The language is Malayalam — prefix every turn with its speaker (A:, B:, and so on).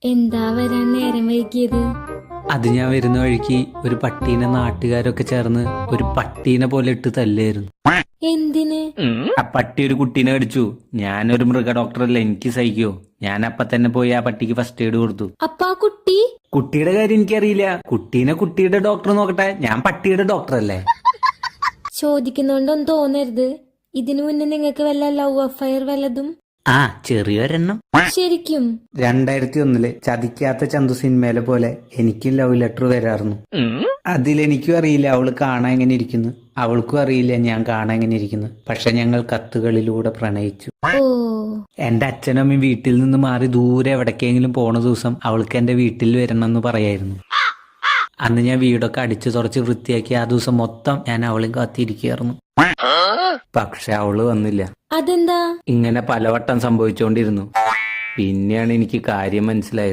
A: എന്താ വരാൻ നേരം വൈകിയത്?
B: അത് ഞാൻ വരുന്ന വഴിക്ക് ഒരു പട്ടീനെ നാട്ടുകാരൊക്കെ ചേർന്ന് ഒരു പട്ടീനെ പോലെ ഇട്ട് തല്ലായിരുന്നു.
A: എന്തിന്?
B: ആ പട്ടി ഒരു കുട്ടീനെ കടിച്ചു. ഞാനൊരു മൃഗ ഡോക്ടറല്ല, എനിക്ക് സഹിക്കോ? ഞാൻ അപ്പൊ തന്നെ പോയി ആ പട്ടിക്ക് ഫസ്റ്റ് എയ്ഡ് കൊടുത്തു.
A: അപ്പൊ ആ കുട്ടി?
B: കുട്ടിയുടെ കാര്യം എനിക്കറിയില്ല. കുട്ടീനെ കുട്ടിയുടെ ഡോക്ടർ നോക്കട്ടെ, ഞാൻ പട്ടിയുടെ ഡോക്ടറല്ലേ.
A: ചോദിക്കുന്നോണ്ടൊന്നും തോന്നരുത്. ഇതിനു മുന്നേ നിങ്ങൾക്ക് വല്ല ലവ് അഫയർ വല്ലതും?
B: ആ, ചെറിയൊരെണ്ണം.
A: ശരിക്കും?
B: 2001 ചതിക്കാത്ത ചന്തു സിനിമയിലെ പോലെ എനിക്കും ലവ് ലെറ്റർ വരാറുന്നു. അതിലെനിക്കും അറിയില്ല അവള് കാണാൻ എങ്ങനെ ഇരിക്കുന്നു, അവൾക്കും അറിയില്ല ഞാൻ കാണാൻ എങ്ങനെ ഇരിക്കുന്നു. പക്ഷെ ഞങ്ങൾ കത്തുകളിലൂടെ പ്രണയിച്ചു.
A: ഓ,
B: എന്റെ അച്ഛനമ്മയും വീട്ടിൽ നിന്ന് മാറി ദൂരെ എവിടേക്കെങ്കിലും പോണ ദിവസം അവൾക്ക് എന്റെ വീട്ടിൽ വരണം എന്ന് പറയായിരുന്നു. അന്ന് ഞാൻ വീടൊക്കെ അടിച്ചു തുറച്ച് വൃത്തിയാക്കി ആ ദിവസം മൊത്തം ഞാൻ അവളെയും കാത്തിരിക്കുകയായിരുന്നു. പക്ഷെ അവള് വന്നില്ല.
A: അതെന്താ?
B: ഇങ്ങനെ പലവട്ടം സംഭവിച്ചുകൊണ്ടിരുന്നു. പിന്നെയാണ് എനിക്ക് കാര്യം മനസ്സിലായത്.